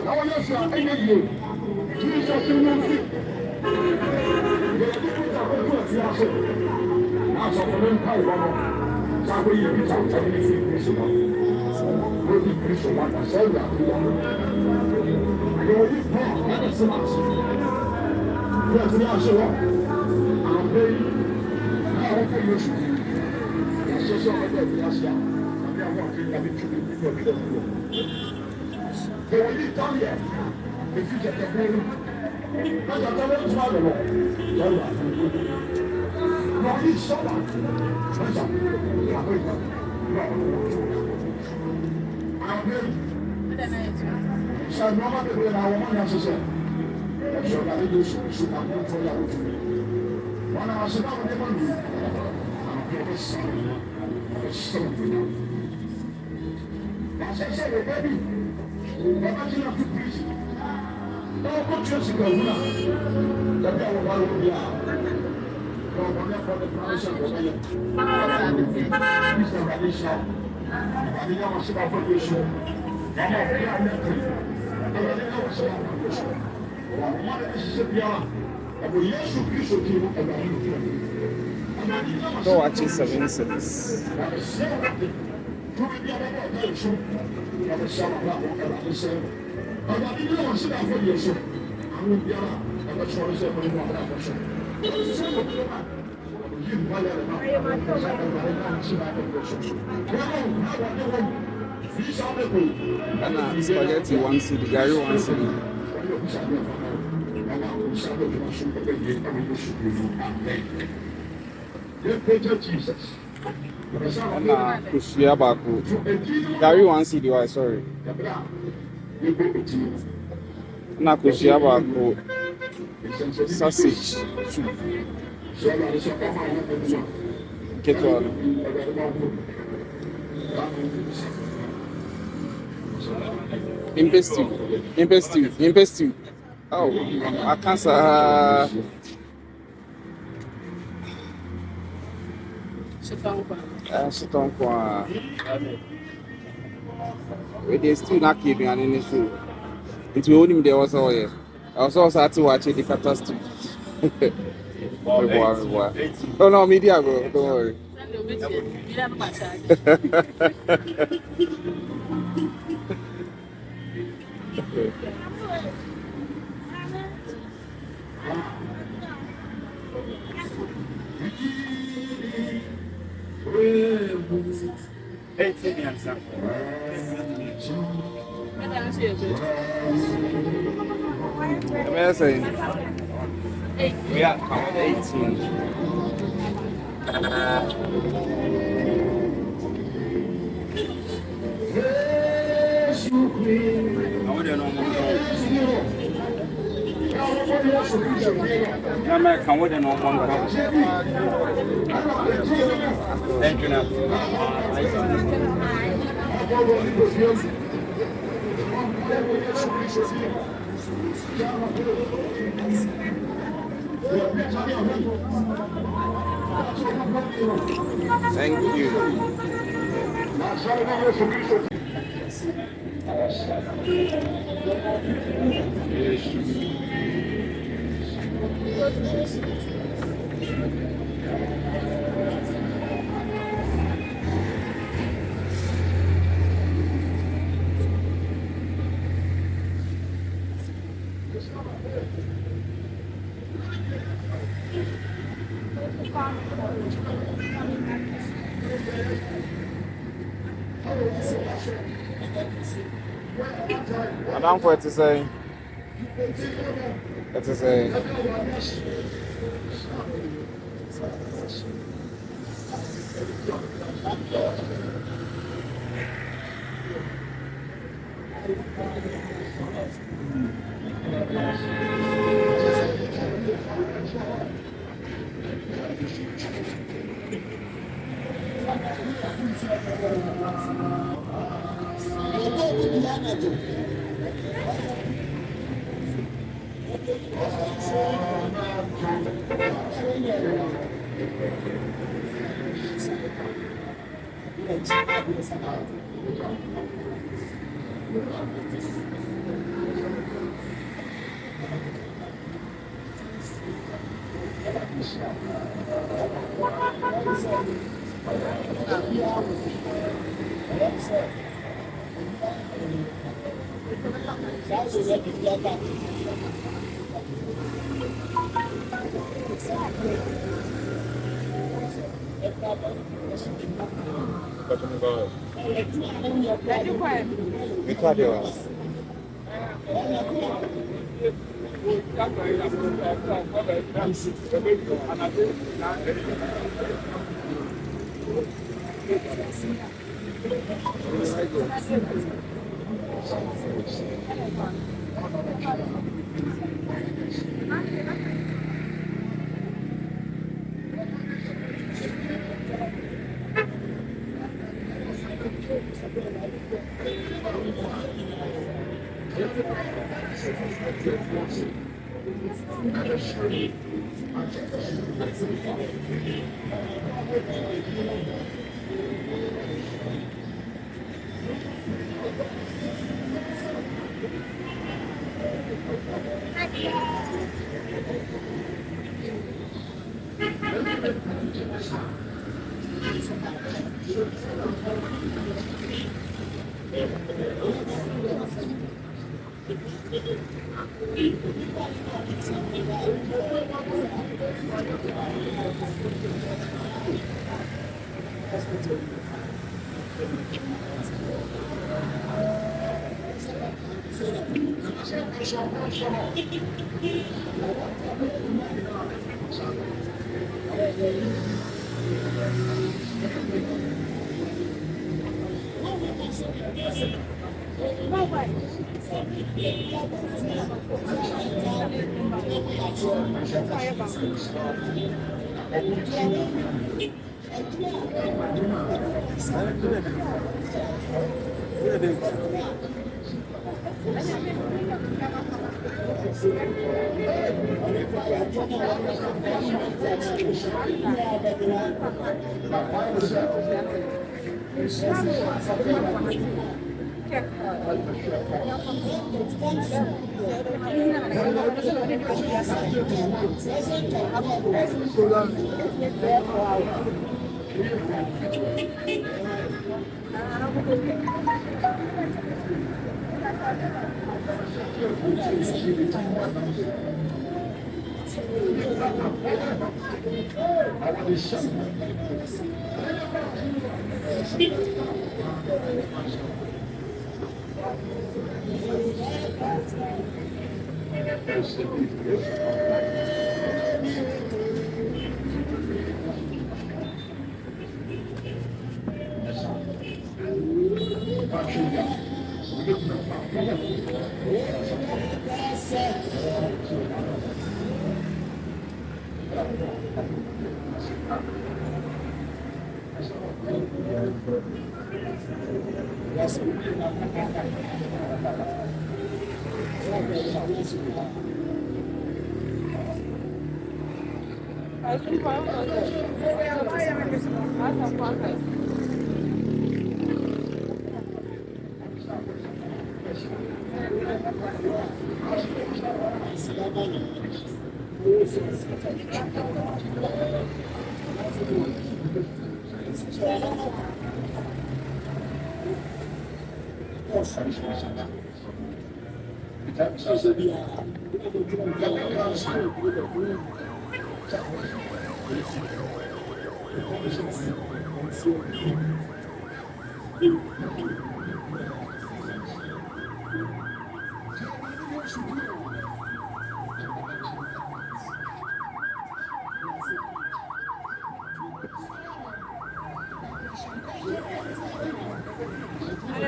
Now I just say, I need you. Jesus, you will see. Now, so for them, I want to. So we use our technique principle. We use principle. I say that. You will be born. That is so much. Yes, we are sure. I'm praying. Now, I want you. Yes, yes, yes, yes. They will live down here. If you get the blame, but I don't want to swallow. No, I need someone. I'm ready. So, no matter where I want to say, I'm sure that it is should have been for you. When I was about to I'm going to say, it's something. I said, baby, never do not to preach. No, go to the governor. The devil will be out. No, one for the promise of the man. Mr. Radisha, I didn't know what's about the issue. I'm not here. I didn't know what's about the issue. One of this is a piano. And we used to be so keen about you. Go watch it 7 6. And spaghetti 1 city, Gary 1 city. Jesus. And Kushia Baku. Gary 1 city, why sorry. Na Kushia Baku. Sausage 2. Get one. Investing. Oh, I can't say. Sit on kwa. They still not keeping an initial. It will only there was all here. I was also to watch the catastrophe. Oh no, media bro, don't worry. Amazing. Yeah, 18. Come with an old one. Thank you now. Thank you. Madam, what to say? What to say?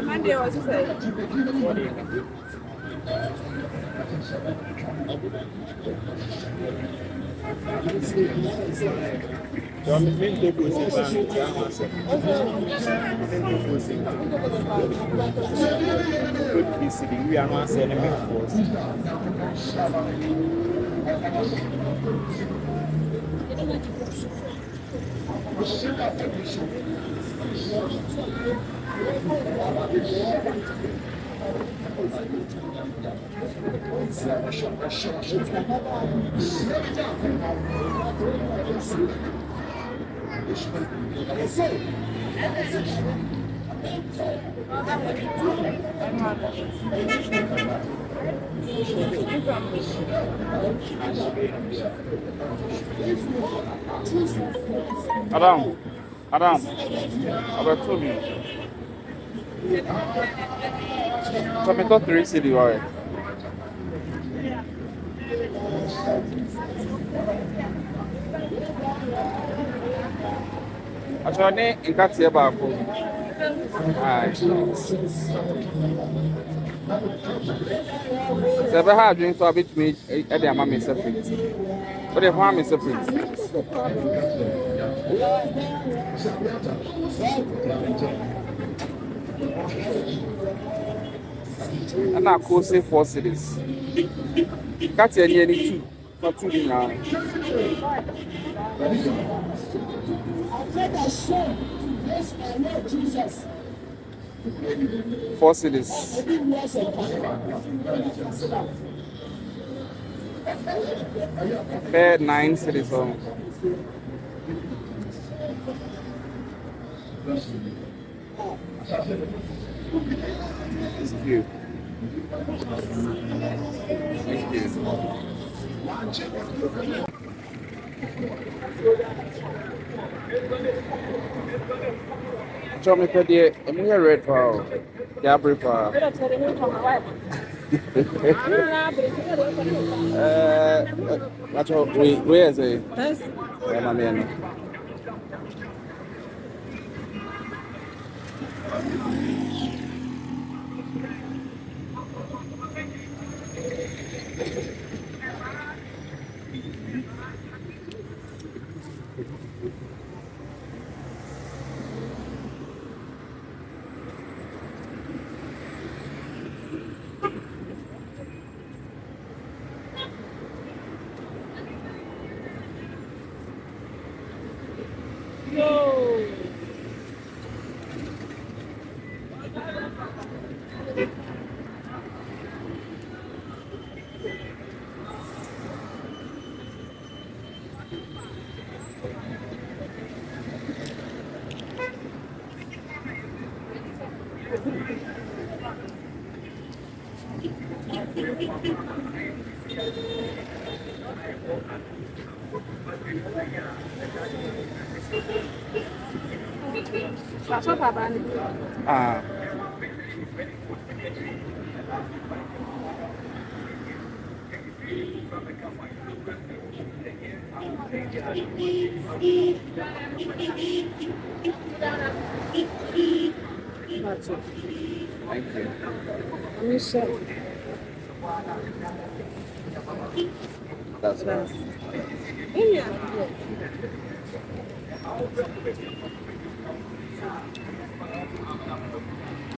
Monday was say. We are not selling Adam, Adam, about 2 minutes. So I thought 3 city, right? Actually, in Katia Baku. So if I had drinks, so I bet me at the mammy separate. But if I'm separate, and I could say 4 cities. Katia nearly 2, not 2 now. Jesus. 4 cities. Fair 9 cities on. Thank you. Thank you. Show me the I'm here red for Gabri for that's what we as a my man. Ah. Thank you. That's nice.